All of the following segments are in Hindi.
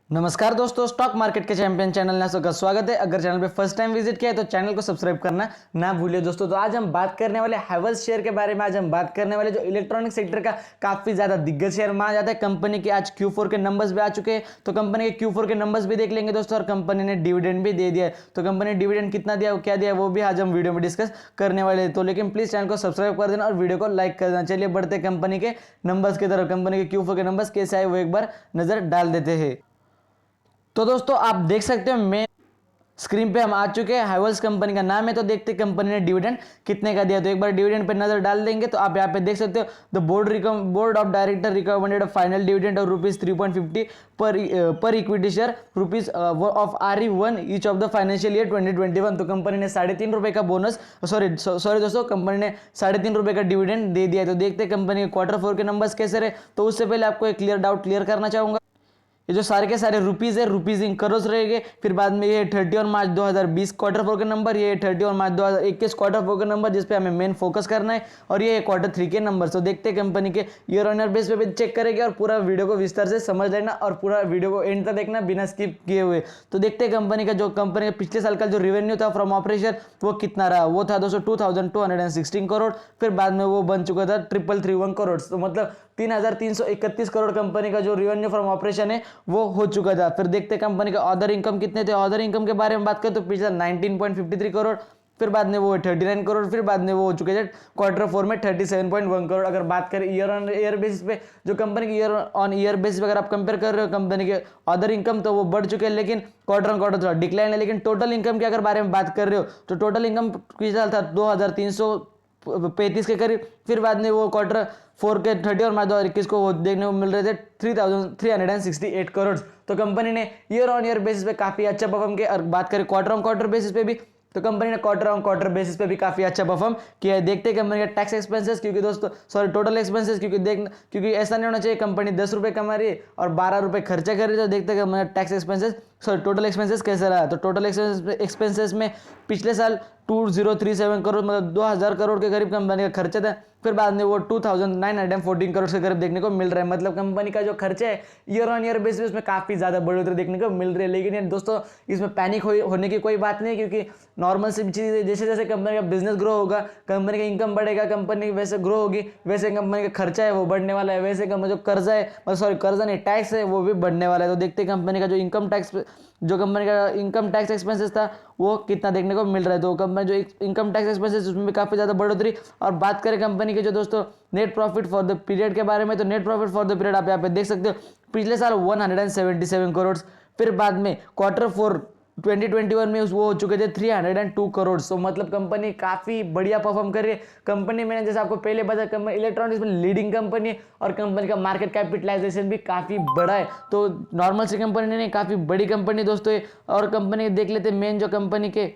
नमस्कार दोस्तों, स्टॉक मार्केट के चैंपियन चैनल में आपका स्वागत है। अगर चैनल पे फर्स्ट टाइम विजिट किया है तो चैनल को सब्सक्राइब करना ना भूलिए दोस्तों। तो आज हम बात करने वाले हैवेल्स शेयर के बारे में। आज हम बात करने वाले जो इलेक्ट्रॉनिक सेक्टर का काफी ज्यादा दिग्गज शेयर माना जाता है। कंपनी के आज Q4 के नंबर्स भी आ चुके हैं, तो कंपनी के Q4 के नंबर्स भी देख लेंगे दोस्तों। और कंपनी ने डिविडेंड भी दे दिया है, तो कंपनी ने डिविडेंड कितना दिया, क्या दिया, वो भी आज हम वीडियो में डिस्कस करने वाले हैं। तो लेकिन प्लीज चैनल को सब्सक्राइब कर देना और वीडियो को लाइक कर देना। चलिए बढ़ते कंपनी के नंबर्स की तरफ। कंपनी के Q4 के नंबर्स कैसे आए वो एक बार नजर डाल देते हैं। तो दोस्तों आप देख सकते हो मेन स्क्रीन पे हम आ चुके हैं। हैवेल्स कंपनी का नाम है, तो देखते हैं कंपनी ने डिविडेंड कितने का दिया। तो एक बार डिविडेंड पे नजर डाल देंगे तो आप यहाँ पे देख सकते हो the board of director recommended final dividend of ₹3.50 पर equity share rupees of RE1 each of the financial year 2021। तो कंपनी ने ₹3.5 का बोनस सॉरी दोस्तों, कंपनी ने ₹3.5 का डिविडेंड दे दिया है। तो देखते हैं कंपनी के Q4 के नंबर्स कैसे रहे। तो उससे पहले आपको एक डाउट क्लियर करना चाहूंगा। ये जो सारे के सारे रुपीज है, रुपीज इन करोड़ रहेंगे। फिर बाद में ये 31 मार्च 2020 Q4 के नंबर, ये 31 मार्च 2021 Q4 के नंबर, जिसपे हमें मेन फोकस करना है। और ये Q3 के नंबर। तो देखते हैं कंपनी के ईयर ऑन ईयर बेस पे भी चेक करेंगे और पूरा वीडियो को विस्तार से समझ लेना और पूरा वीडियो को एंड तक देखना बिना स्किप किए हुए। तो देखते हैं कंपनी का जो कंपनी का पिछले साल का जो रेवेन्यू था फ्रॉम ऑपरेशन वो कितना रहा। वो था दोस्तों 2216 करोड़। फिर बाद में वो बन चुका था 3331 करोड़। तो मतलब 3331 करोड़ कंपनी का जो रेवेन्यू फ्रॉम ऑपरेशन है वो हो चुका था। फिर देखते हैं कंपनी का अदर इनकम कितने थे। अदर इनकम के बारे में बात करें तो पिछला 19.53 करोड़, फिर बाद में वो 39 करोड़, फिर बाद में वो हो चुके थे Q4 में 37.1 करोड़। अगर बात करें ईयर ऑन ईयर बेसिस पे, जो कंपनी की ईयर ऑन ईयर बेसिस पे अगर आप कंपेयर कर रहे हो कंपनी के अदर इनकम, तो वो बढ़ चुके हैं, लेकिन क्वार्टर ऑन क्वार्टर थोड़ा डिक्लाइन है। लेकिन टोटल इनकम के अगर बारे में बात कर रहे हो तो टोटल इनकम पिछले साल था 2335 के करीब। फिर बाद में वो Q4 के 31 मार्च 2021 को वो देखने को मिल रहे थे 3368 करोड़। तो कंपनी ने ईयर ऑन ईयर बेसिस पे काफी अच्छा परफॉर्म किया। और बात करें क्वार्टर ऑन क्वार्टर बेसिस पे भी, तो कंपनी ने क्वार्टर ऑन क्वार्टर बेसिस पे भी काफी अच्छा परफॉर्म किया है। देखते हैं कंपनी का टैक्स एक्सपेंसेस, क्योंकि दोस्तों सॉरी टोटल एक्सपेंसेस, क्योंकि ऐसा नहीं होना चाहिए कंपनी ₹10 कमा रही है और ₹12 खर्चा कर रही है। तो देखते हैं कंपनी का टैक्स एक्सपेंसेस टोटल एक्सपेंसेस कैसे रहा। तो टोटल एक्सपेंसेस में पिछले साल 2037 करोड़ मतलब 2000 करोड़ के करीब कंपनी का खर्चा था। फिर बाद में वो 2914 करोड़ के करीब देखने को मिल रहा है। मतलब कंपनी का जो खर्चा है ईयर ऑन ईयर बेसिस में काफी ज्यादा बढ़ोतरी देखने को मिल रही है। लेकिन ये दोस्तों इसमें पैनिक होने की कोई बात नहीं है, क्योंकि नॉर्मल सी चीज है। जैसे जैसे कंपनी का बिजनेस ग्रो होगा, कंपनी का इनकम बढ़ेगा, कंपनी वैसे ग्रो होगी, वैसे कंपनी का खर्चा है वो बढ़ने वाला है, वैसे कंपनी जो कर्जा है सॉरी कर्जा नहीं टैक्स है वो भी बढ़ने वाला है। तो देखते हैं कंपनी का जो कंपनी का इनकम टैक्स एक्सपेंसेस था वो कितना देखने को मिल रहा है। तो कंपनी जो इनकम टैक्स एक्सपेंसेस उसमें भी काफी ज्यादा बढ़ोतरी। और बात करें कंपनी के जो दोस्तों net profit for the period के बारे में, तो net profit for the period आप यहाँ पे देख सकते हो पिछले साल 177 करोड़। फिर बाद में Q4 2021 में वो हो चुके थे 302 करोड़। सो मतलब कंपनी काफी बढ़िया परफॉर्म कर रही है। कंपनी मैंने जैसे आपको पहले बताया कंपनी इलेक्ट्रॉनिक्स में लीडिंग कंपनी है और कंपनी का मार्केट कैपिटलाइजेशन भी काफी बड़ा है। तो नॉर्मल सी कंपनी नहीं, काफी बड़ी कंपनी दोस्तों है। और कंपनी देख लेते मेन जो कंपनी के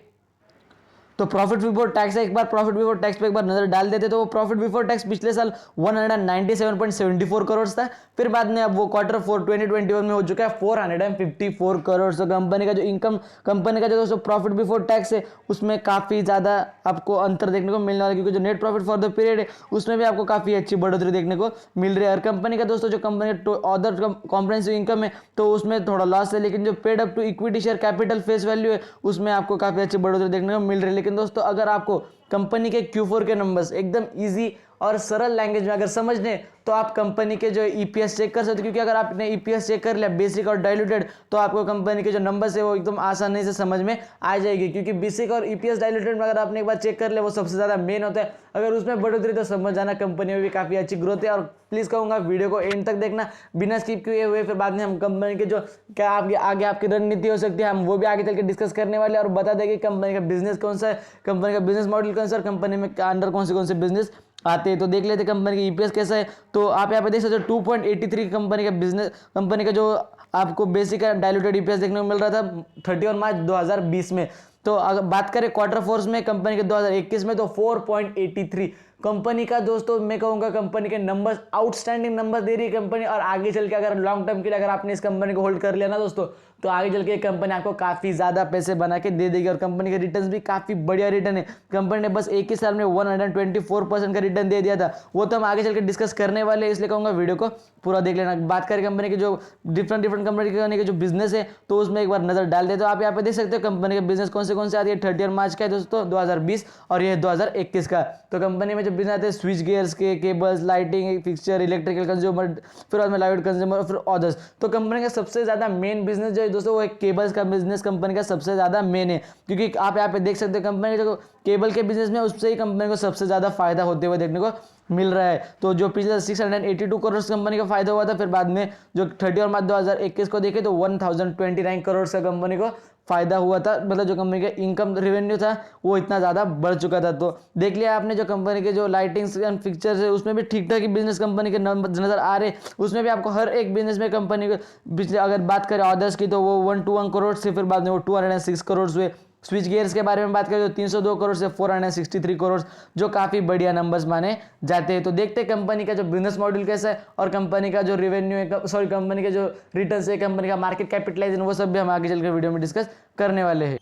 तो प्रॉफिट बिफोर टैक्स है। एक बार प्रॉफिट बिफोर टैक्स पे एक बार नजर डाल देते तो वो प्रॉफिट बिफोर टैक्स पिछले साल 197.74 करोड़ था। फिर बाद में अब वो Q4 2021 में हो चुका है 454 करोड़। तो कंपनी का जो इनकम, कंपनी का जो दोस्तों प्रॉफिट बिफोर टैक्स है उसमें काफी ज्यादा आपको अंतर देखने को मिलने वाला है, क्योंकि जो net profit for the period है उसमें भी आपको काफी अच्छी बढ़ोतरी देखने को मिल रही है। और कंपनी का दोस्तों जो कंपनी अदर कॉम्प्रिहेंसिव इनकम है तो उसमें थोड़ा लॉस है, लेकिन जो paid up to equity share capital face value है उसमें आपको काफी अच्छी बढ़ोतरी देखने को मिल रही है। लेकिन दोस्तों अगर आपको कंपनी के Q4 के नंबर्स एकदम इजी और सरल लैंग्वेज में अगर समझने तो आप कंपनी के जो ईपीएस चेक कर सकते हो, क्योंकि अगर आपने ईपीएस चेक कर लिया बेसिक और डाइल्यूटेड तो आपको कंपनी के जो नंबर्स है वो एकदम आसानी से समझ में आ जाएगी। क्योंकि बेसिक और ईपीएस डाइल्यूटेड में अगर आपने एक बार चेक कर लिया वो सबसे ज्यादा मेन होता है। अगर उसमें बढ़ोतरी तो समझ जाना कंपनी में भी काफी अच्छी ग्रोथ है। और प्लीज कहूंगा वीडियो को एंड तक देखना बिना स्किप किए हुए। फिर बाद में हम कंपनी के जो क्या आगे आपकी रणनीति हो सकती है हम वो भी आगे चल के डिस्कस करने वाले और बता देंगे कंपनी का बिजनेस कौन सा है, कंपनी का बिजनेस मॉडल कौन सा है, कंपनी में अंडर कौन से बिजनेस आते हैं। तो देख लेते कंपनी का ईपीएस कैसा है। तो आप यहाँ पे देख सकते हो 2.83 कंपनी का जो आपको बेसिक डाइल्यूटेड ईपीएस देखने को मिल रहा था 31 मार्च 2020 में। तो अगर बात करें Q4 में कंपनी के 2021 में तो 4.83 कंपनी का दोस्तों मैं कहूँगा कंपनी के नंबर्स आउटस्टैंडिंग नंबर दे रही है कंपनी, और आगे चल के अगर लॉन्ग टर्म के लिए अगर आपने इस कंपनी को होल्ड कर लिया ना दोस्तों, तो आगे चल के कंपनी आपको काफ़ी ज़्यादा पैसे बना के दे देगी, और कंपनी के रिटर्न भी काफ़ी बढ़िया रिटर्न है। कंपनी ने बस एक ही साल में 124% का रिटर्न दे दिया था, वो तो हम आगे चल के डिस्कस करने वाले हैं, इसलिए कहूँगा वीडियो को पूरा देख लेना। बात करें कंपनी के जो डिफरेंट कंपनी के जो बिजनेस है, तो उसमें एक बार नजर डाल दे। तो आप यहाँ पे देख सकते हो कंपनी के बिजनेस कौन से आती है। 30 मार्च का है दोस्तों 2020, और ये 2021 का। तो कंपनी में जो बिजनेस आते हैं स्विच गियर्स के, cables, lighting fixture, electrical consumer, फिर बाद में लाइट कंज्यूमर, फिर अदर्स। तो कंपनी का सबसे ज्यादा मेन बिजनेस जो है दोस्तों वो एक केबल्स का बिजनेस कंपनी का सबसे ज्यादा मेन है, क्योंकि आप यहाँ पे देख सकते हो कंपनी के जो केबल के बिजनेस में उससे ही कंपनी को सबसे ज्यादा फायदा होते हुए देखने को मिल रहा है। तो जो पिछले 682 करोड़ कंपनी का फायदा हुआ था, फिर बाद में जो 30 मार्च 2021 को देखे तो 1029 करोड़ का कंपनी को फायदा हुआ था, मतलब जो कंपनी का इनकम रेवेन्यू था वो इतना ज़्यादा बढ़ चुका था। तो देख लिया आपने जो कंपनी के जो लाइटिंग्स एंड फिक्चर्स है उसमें भी ठीक ठाक ही बिजनेस कंपनी के नजर आ रहे, उसमें भी आपको हर एक बिजनेस में कंपनी को पिछले अगर बात करें ऑर्डर्स की तो वो 121 करोड़ से फिर बाद में वो 206 करोड़ हुए। स्विच गियर्स के बारे में बात करें तो 302 करोड़ से 463 करोड़, जो काफ़ी बढ़िया नंबर्स माने जाते हैं। तो देखते हैं कंपनी का जो बिजनेस मॉडल कैसा है, और कंपनी का जो रेवेन्यू है, सॉरी कंपनी के जो रिटर्न्स है, कंपनी का मार्केट कैपिटलाइजेशन, वो सब भी हम आगे चलकर वीडियो में डिस्कस करने वाले हैं।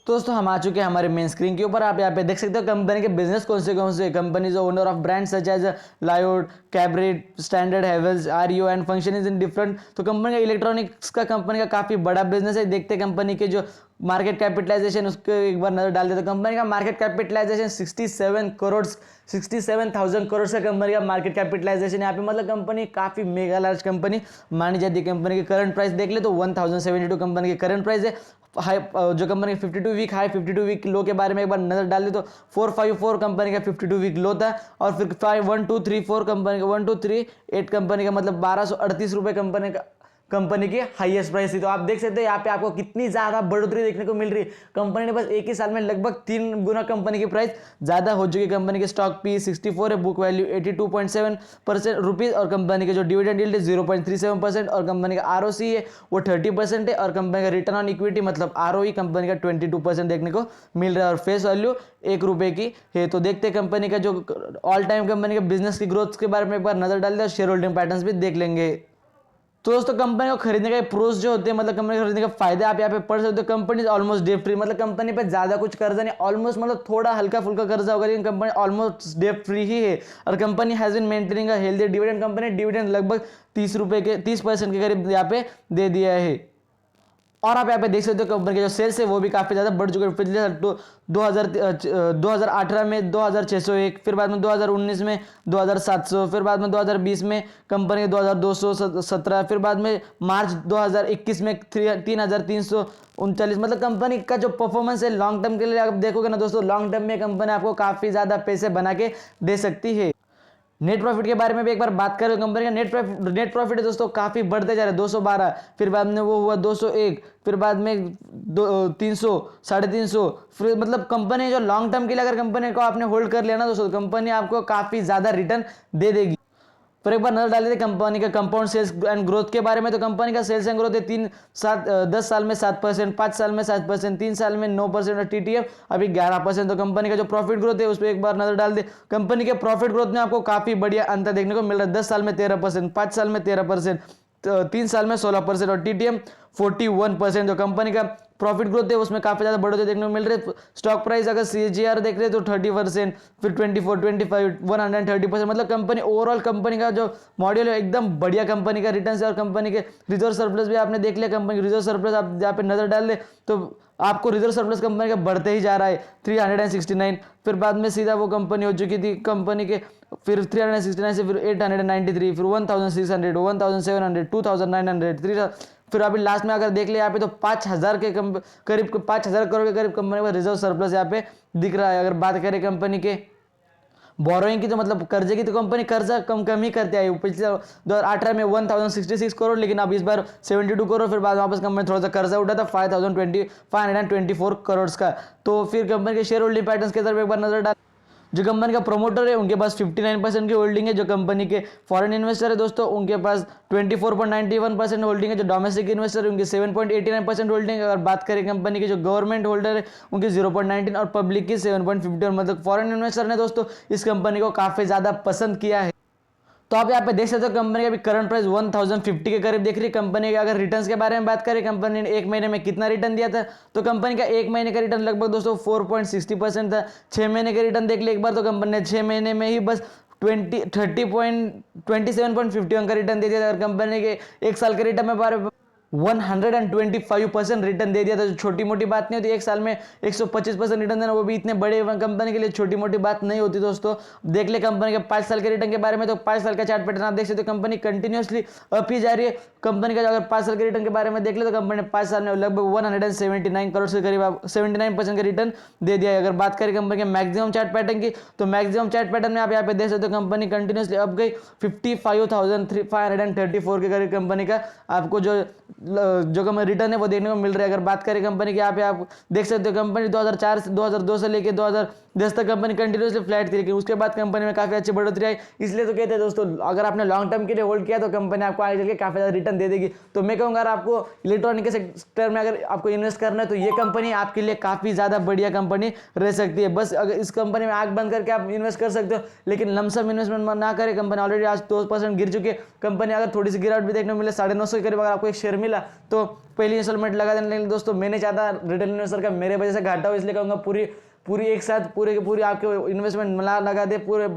तो दोस्तों हम आ चुके हैं हमारे मेन स्क्रीन के ऊपर। आप यहाँ पे देख सकते हो कंपनी के बिजनेस कौन से कंपनी जो owner of brand such as Lloyd, कैब्रेट, Standard, Havells, REO and function is in different. तो कंपनी का इलेक्ट्रॉनिक्स का कंपनी का काफ़ी बड़ा बिजनेस है। देखते हैं कंपनी के जो मार्केट कैपिटलाइजेशन उसको एक बार नजर डाल देते। तो कंपनी का मार्केट कैपिटलाइजेशन 67,000 करोड़ से कंपनी का मार्केट कैपिटलाइजेशन यहाँ पे, मतलब कंपनी काफ़ी मेगा लार्ज कंपनी मानी जाती है। कंपनी के करंट प्राइस देख ले तो 1072 कंपनी की करंट प्राइस है। हाई जो कंपनी का 52 वीक हाई 52 वीक लो के बारे में एक बार नजर डाल दे तो 454 कंपनी का 52 वीक लो था, और फिर 1234 कंपनी का 1238 कंपनी का मतलब 1238 रुपये कंपनी की हाईएस्ट प्राइस थी। तो आप देख सकते हैं यहाँ पे आपको कितनी ज़्यादा बढ़ोतरी देखने को मिल रही है। कंपनी ने बस एक ही साल में लगभग 3 गुना कंपनी की प्राइस ज़्यादा हो चुकी है। कंपनी के स्टॉक पी 64 है, बुक वैल्यू 82.7% रुपीज़, और कंपनी के जो डिविडेंड यील्ड है 0.37%, और कंपनी का आरओसी है वो 30% है, और कंपनी का रिटर्न ऑन इक्विटी मतलब आरओई कंपनी का 22% देखने को मिल रहा है, और फेस वैल्यू ₹1 की है। तो देखते हैं कंपनी का जो ऑल टाइम कंपनी के बिजनेस की ग्रोथ के बारे में एक बार नजर डाल दे, और शेयर होल्डिंग पैटर्न्स भी देख लेंगे। तो दोस्तों कंपनी को खरीदने का प्रोस जो होते हैं, मतलब कंपनी को खरीदने का फायदे आप यहाँ पे पढ़ सकते हो। कंपनी ऑलमोस्ट डेट फ्री, मतलब कंपनी पे ज्यादा कुछ कर्जा नहीं, ऑलमोस्ट मतलब थोड़ा हल्का फुल्का कर्जा होगा, लेकिन कंपनी ऑलमोस्ट डेट फ्री ही है। और company has been maintaining a healthy dividend. Company dividend लगभग 30% के करीब यहाँ पे दे दिया है। और आप यहाँ पे देख सकते हो कंपनी के जो सेल्स है वो भी काफ़ी ज़्यादा बढ़ चुके हैं। पिछले 2018 में 2601, फिर बाद में 2019 में 2700, फिर बाद में 2020 में कंपनी के 2217, फिर बाद में मार्च 2021 में 3339, मतलब कंपनी का जो परफॉर्मेंस है लॉन्ग टर्म के लिए आप देखोगे ना दोस्तों, लॉन्ग टर्म में कंपनी आपको काफ़ी ज़्यादा पैसे बना के दे सकती है। नेट प्रॉफिट के बारे में भी एक बार बात करें। कंपनी का नेट प्रॉफिट है दोस्तों काफ़ी बढ़ते जा रहे हैं। 212, फिर बाद में वो हुआ 201, फिर बाद में 300, 350, फिर मतलब कंपनी जो लॉन्ग टर्म के लिए अगर कंपनी को आपने होल्ड कर लिया ना दोस्तों, कंपनी आपको काफ़ी ज़्यादा रिटर्न दे देगी। पर एक बार नजर डाल देते कंपनी का कंपाउंड सेल्स एंड ग्रोथ के बारे में। तो कंपनी का सेल्स एंड ग्रोथ है 10 साल में 7%, 5 साल में 7%, 3 साल में 9%, और टीटीएफ अभी 11%। तो कंपनी का जो प्रॉफिट ग्रोथ है उस पर एक बार नजर डाल दे। कंपनी के प्रॉफिट ग्रोथ में आपको काफी बढ़िया अंतर देखने को मिल रहा है। 10 साल में 13%, 5 साल में 13%, 3 साल में 16%, और टीटीएम 41%। जो कंपनी का प्रॉफिट ग्रोथ है उसमें काफी ज्यादा बढ़ोतरी देखने को मिल रही है। स्टॉक प्राइस अगर सीजीआर देख रहे तो 30%, फिर 24, 25, 130%, मतलब कंपनी ओवरऑल कंपनी का जो मॉड्यूल है एकदम बढ़िया कंपनी का रिटर्न है। और कंपनी के रिजर्व सरप्लस भी आपने देख लिया। कंपनी रिजर्व सरप्लस आप यहाँ पे नजर डाल ले तो आपको रिजर्व सरप्लस कंपनी का बढ़ते ही जा रहा है 369, फिर बाद में सीधा वो कंपनी हो चुकी थी कंपनी के, फिर 369 से फिर 893, फिर 1600, 1700, 2900, 3000, फिर अभी लास्ट में अगर देख ले यहाँ पे तो 5000 के करीब 5000 करोड़ के करीब कंपनी का रिजर्व सरप्लस यहाँ पे दिख रहा है। अगर बात करें कंपनी के बोरोइंग की तो मतलब कर्जे की, तो कंपनी कर्जा कम ही करते आई। पिछले 2018 में 1066 करोड़, लेकिन अब इस बार 72 करोड़, फिर बाद वापस कंपनी थोड़ा सा कर्जा उठा था 524 करोड़ का। तो फिर कंपनी के शेयर होल्डिंग पैटर्न्स के तरफ एक बार नजर डाल। जो कंपनी का प्रोमोटर है उनके पास 59% की होल्डिंग है। जो कंपनी के फॉरेन इन्वेस्टर है दोस्तों उनके पास 24.91% होल्डिंग है। जो डोमेस्टिक इन्वेस्टर है उनकी 7.89% होल्डिंग है। अगर बात करें कंपनी के जो गवर्नमेंट होल्डर है उनकी 0.19 और पब्लिक की 7.50, मतलब फॉरेन इन्वेस्टर ने दोस्तों इस कंपनी को काफ़ी ज़्यादा पसंद किया है। तो आप यहाँ पे देख सकते हो कंपनी का भी करंट प्राइस 1050 के करीब देख रही है। कंपनी के अगर रिटर्न्स के बारे में बात करें, कंपनी ने एक महीने में कितना रिटर्न दिया था, तो कंपनी का एक महीने का रिटर्न लगभग दोस्तों 4.60% था। 6 महीने के रिटर्न देख लिया एक बार तो कंपनी ने 6 महीने में ही बस 27.51 का रिटर्न दे दिया था। अगर कंपनी के एक साल के रिटर्न में बारे 125% रिटर्न दे दिया था, जो छोटी मोटी बात नहीं होती। एक साल में 125% रिटर्न देना, वो भी इतने बड़े कंपनी के लिए छोटी मोटी बात नहीं होती दोस्तों। देख ले कंपनी के 5 साल के रिटर्न के बारे में, तो 5 साल का चार्ट पैटर्न आप देख सकते हो, कंपनी कंटिन्यूसली अप ही जा रही है। कंपनी का अगर 5 साल के रिटर्न के बारे में देख ले तो कंपनी ने 5 साल में लगभग 179 करोड़ के करीब 79% का रिटर्न दे दिया है। अगर बात करें कंपनी के मैक्सिमम चार्ट पैटर्न की, तो मैक्सिमम चार्ट पैटर्न में आप यहाँ पे देख सकते हो कंपनी कंटिन्यूसली अप गई 55,534 के करीब कंपनी का आपको जो रिटर्न है वो देखने को मिल रहा है। अगर बात करें कंपनी की, यहाँ पे आप देख सकते हो कंपनी 2004 से 2002 से लेकर 2010 तक कंपनी कंटिन्यूसली फ्लैट थी, लेकिन उसके बाद कंपनी में काफी अच्छी बढ़ोतरी आई। इसलिए तो कहते हैं दोस्तों, अगर आपने लॉन्ग टर्म के लिए होल्ड किया तो कंपनी आपको आगे चल के काफी ज्यादा रिटर्न दे देगी। तो मैं कहूँगा अगर आपको इलेक्ट्रॉनिक के सेक्टर में अगर आपको इन्वेस्ट करना है तो ये कंपनी आपके लिए काफी ज्यादा बढ़िया कंपनी रह सकती है। बस अगर इस कंपनी में आंख बंद करके आप इन्वेस्ट कर सकते हो, लेकिन लमसम इन्वेस्टमेंट ना करें। कंपनी ऑलरेडी आज 2% गिर चुकी है। कंपनी अगर थोड़ी सी गिरावट भी देखने को मिले 950 के करीब अगर आपको एक शेयर मिला तो पहली इंस्टॉलमेंट लगा देने। लेकिन दोस्तों मैं नहीं चाहता रिटेल इन्वेस्टर का मेरे वजह से घाटा हो, इसलिए कहूँगा पूरी एक साथ पूरे के पूरे आपके इन्वेस्टमेंट मिला लगा दे, पूरे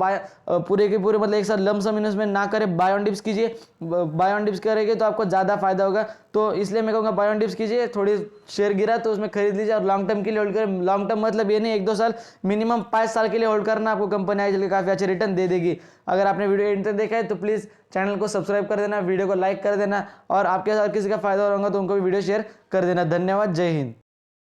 के पूरे मतलब एक साथ लमसम इन्वेस्टमेंट ना करें, बाय ऑन डिप्स कीजिए। बाय ऑन डिप्स करेंगे तो आपको ज़्यादा फायदा होगा। तो इसलिए मैं कहूँगा बाय ऑन डिप्स कीजिए, थोड़ी शेयर गिरा तो उसमें खरीद लीजिए और लॉन्ग टर्म के लिए होल्ड करें। लॉन्ग टर्म मतलब ये नहीं 1-2 साल, मिनिमम 5 साल के लिए होल्ड करना, आपको कंपनी आगे चल के काफ़ी अच्छे रिटर्न दे देगी। अगर आपने वीडियो एंड तक देखा है तो प्लीज़ चैनल को सब्सक्राइब कर देना, वीडियो को लाइक कर देना और आपके साथ किसी का फायदा होगा तो उनको भी वीडियो शेयर कर देना। धन्यवाद, जय हिंद।